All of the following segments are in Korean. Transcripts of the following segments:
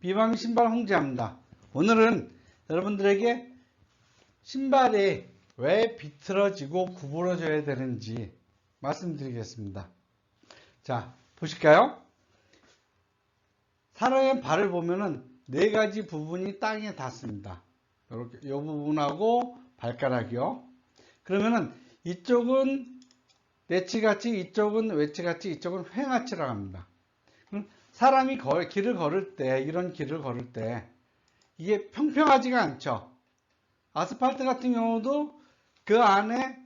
비바미 신발 홍지합니다. 오늘은 여러분들에게 신발이 왜 비틀어지고 구부러져야 되는지 말씀드리겠습니다. 자, 보실까요? 사람의 발을 보면은 네 가지 부분이 땅에 닿습니다. 이렇게 이 부분하고 발가락이요. 그러면은 이쪽은 내치같이, 이쪽은 외치같이, 이쪽은 횡하치라고 합니다. 사람이 길을 걸을 때, 이런 길을 걸을 때 이게 평평하지가 않죠. 아스팔트 같은 경우도 그 안에,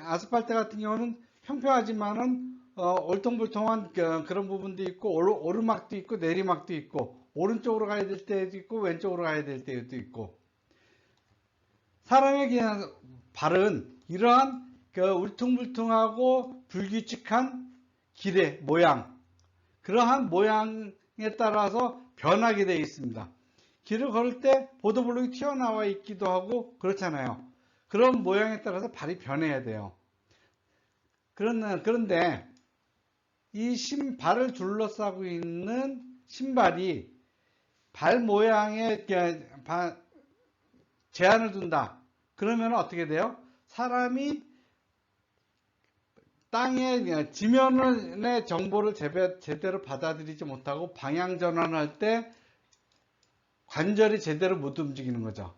아스팔트 같은 경우는 평평하지만은 얼통불통한 그런 부분도 있고, 오르막도 있고, 내리막도 있고, 오른쪽으로 가야 될 때도 있고, 왼쪽으로 가야 될 때도 있고. 사람의 그냥 발은 이러한 울퉁불퉁하고 불규칙한 길의 모양, 그러한 모양에 따라서 변하게 되어 있습니다. 길을 걸을 때 보도블록이 튀어나와 있기도 하고 그렇잖아요. 그런 모양에 따라서 발이 변해야 돼요. 그런데 이 발을 둘러싸고 있는 신발이 발 모양에 제한을 둔다. 그러면 어떻게 돼요? 사람이 땅의 지면의 정보를 제대로 받아들이지 못하고 방향 전환할 때 관절이 제대로 못 움직이는 거죠.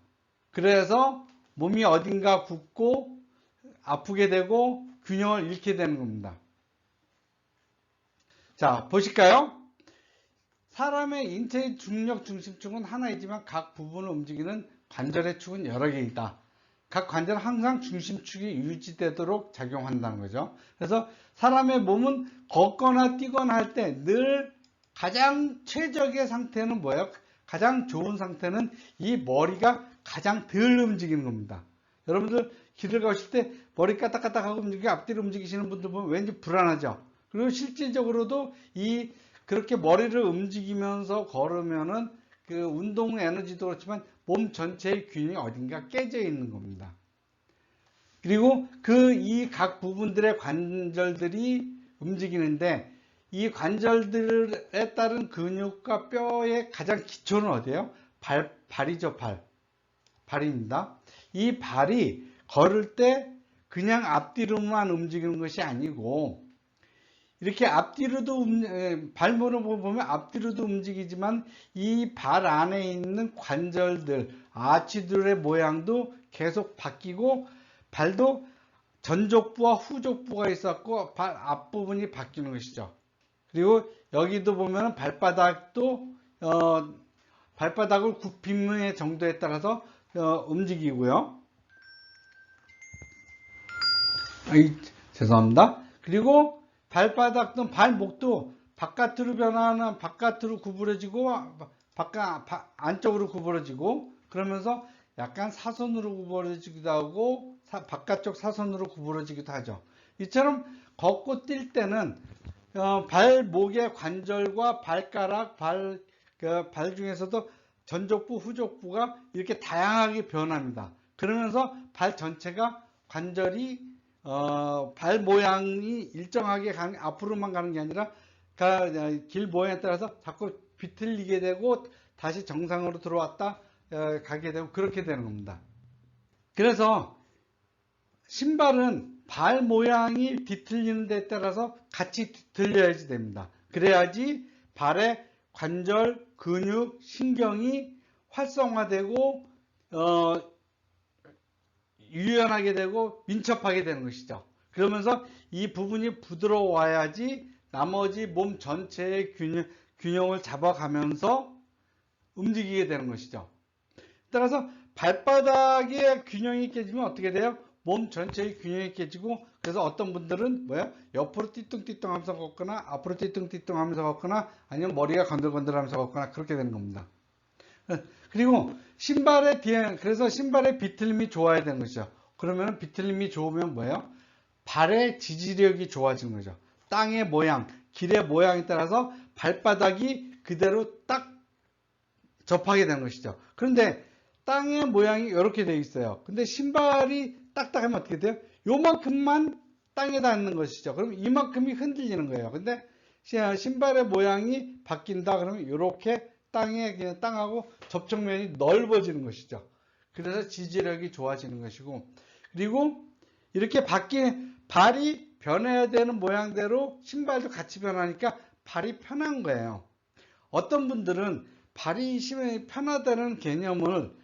그래서 몸이 어딘가 굽고 아프게 되고 균형을 잃게 되는 겁니다. 자, 보실까요? 사람의 인체의 중력 중심축은 하나이지만 각 부분을 움직이는 관절의 축은 여러 개 있다. 각 관절은 항상 중심축이 유지되도록 작용한다는 거죠. 그래서 사람의 몸은 걷거나 뛰거나 할 때 늘 가장 최적의 상태는 뭐예요? 가장 좋은 상태는 이 머리가 가장 덜 움직이는 겁니다. 여러분들 길을 가실 때 머리 까딱까딱하고 움직이고 앞뒤로 움직이시는 분들 보면 왠지 불안하죠. 그리고 실질적으로도 그렇게 머리를 움직이면서 걸으면은 그 운동 에너지도 그렇지만 몸 전체의 균형이 어딘가 깨져 있는 겁니다. 그리고 이 각 부분들의 관절들이 움직이는데 이 관절들에 따른 근육과 뼈의 가장 기초는 어디예요? 발이죠, 발입니다. 이 발이 걸을 때 그냥 앞뒤로만 움직이는 것이 아니고 이렇게 앞뒤로도 발목을 보면 앞뒤로도 움직이지만 이 발 안에 있는 관절들, 아치들의 모양도 계속 바뀌고 발도 전족부와 후족부가 있었고 발 앞부분이 바뀌는 것이죠. 그리고 여기도 보면 발바닥도 발바닥을 굽힘의 정도에 따라서 움직이고요. 죄송합니다. 그리고 발바닥도 발목도 바깥으로 변화하는 바깥으로 구부러지고 안쪽으로 구부러지고 그러면서 약간 사선으로 구부러지기도 하고 바깥쪽 사선으로 구부러지기도 하죠. 이처럼 걷고 뛸 때는 발목의 관절과 발가락, 발 중에서도 전족부, 후족부가 이렇게 다양하게 변합니다. 그러면서 발 전체가 관절이 발 모양이 일정하게 앞으로만 가는 게 아니라 길 모양에 따라서 자꾸 비틀리게 되고 다시 정상으로 들어왔다 가게 되고 그렇게 되는 겁니다. 그래서 신발은 발 모양이 뒤틀리는 데 따라서 같이 뒤틀려야지 됩니다. 그래야지 발의 관절, 근육, 신경이 활성화되고 유연하게 되고 민첩하게 되는 것이죠. 그러면서 이 부분이 부드러워야지 나머지 몸 전체의 균형을 잡아가면서 움직이게 되는 것이죠. 따라서 발바닥의 균형이 깨지면 어떻게 돼요? 몸 전체의 균형이 깨지고 그래서 어떤 분들은 옆으로 띠뚱띠뚱 하면서 걷거나 앞으로 띠뚱띠뚱 하면서 걷거나 아니면 머리가 건들건들 하면서 걷거나 그렇게 되는 겁니다. 그리고 그래서 신발의 비틀림이 좋아야 되는 것이죠. 그러면 비틀림이 좋으면 발의 지지력이 좋아지는 거죠. 땅의 모양, 길의 모양에 따라서 발바닥이 그대로 딱 접하게 되는 것이죠. 그런데 땅의 모양이 이렇게 되어 있어요. 근데 신발이 딱딱하면 어떻게 돼요? 요만큼만 땅에 닿는 것이죠. 그럼 이만큼이 흔들리는 거예요. 근데 신발의 모양이 바뀐다 그러면 이렇게 땅하고 접촉면이 넓어지는 것이죠. 그래서 지지력이 좋아지는 것이고, 그리고 이렇게 발이 변해야 되는 모양대로 신발도 같이 변하니까 발이 편한 거예요. 어떤 분들은 발이 편하다는 개념을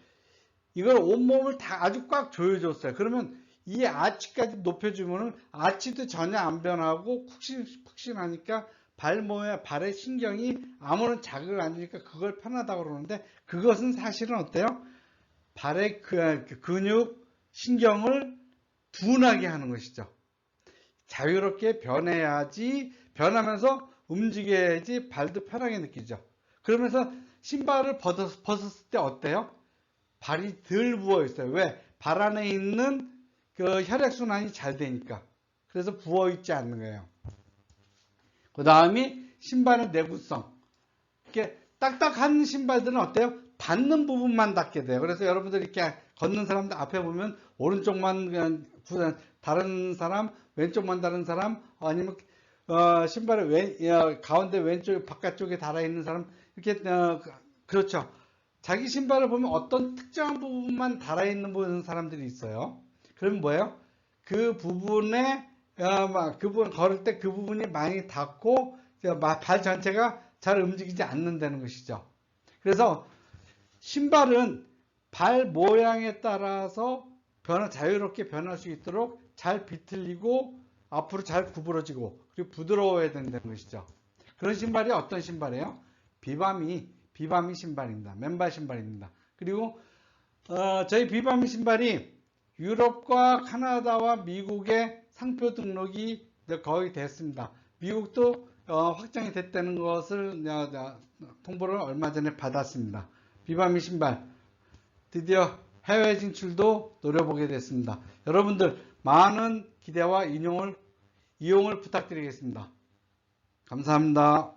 이걸 온몸을 다 아주 꽉 조여줬어요. 그러면 이 아치까지 높여주면은 아치도 전혀 안 변하고 푹신하니까 발의 신경이 아무런 자극을 안 주니까 그걸 편하다고 그러는데, 그것은 사실은 어때요? 발의 근육, 신경을 둔하게 하는 것이죠. 자유롭게 변하면서 움직여야지 발도 편하게 느끼죠. 그러면서 신발을 벗었을 때 어때요? 발이 덜 부어 있어요. 왜? 발 안에 있는 그 혈액순환이 잘 되니까. 그래서 부어 있지 않는 거예요. 그 다음이 신발의 내구성. 이렇게 딱딱한 신발들은 어때요? 닿는 부분만 닿게 돼요. 그래서 여러분들 이렇게 걷는 사람들 앞에 보면 오른쪽만 다른 사람, 왼쪽만 다른 사람, 아니면 신발의 가운데 왼쪽 바깥쪽에 달아있는 사람, 이렇게 그렇죠. 자기 신발을 보면 어떤 특정한 부분만 달아있는 사람들이 있어요. 그러면 뭐예요? 그 부분에 걸을 때 그 부분이 많이 닿고 발 전체가 잘 움직이지 않는다는 것이죠. 그래서 신발은 발 모양에 따라서 자유롭게 변할 수 있도록 잘 비틀리고 앞으로 잘 구부러지고 그리고 부드러워야 된다는 것이죠. 그런 신발이 어떤 신발이에요? 비바미 신발입니다. 맨발 신발입니다. 그리고 저희 비바미 신발이 유럽과 카나다와 미국의 상표 등록이 거의 됐습니다. 미국도 확정이 됐다는 것을 통보를 얼마 전에 받았습니다. 비바미 신발 드디어 해외 진출도 노려보게 됐습니다. 여러분들 많은 기대와 이용을 부탁드리겠습니다. 감사합니다.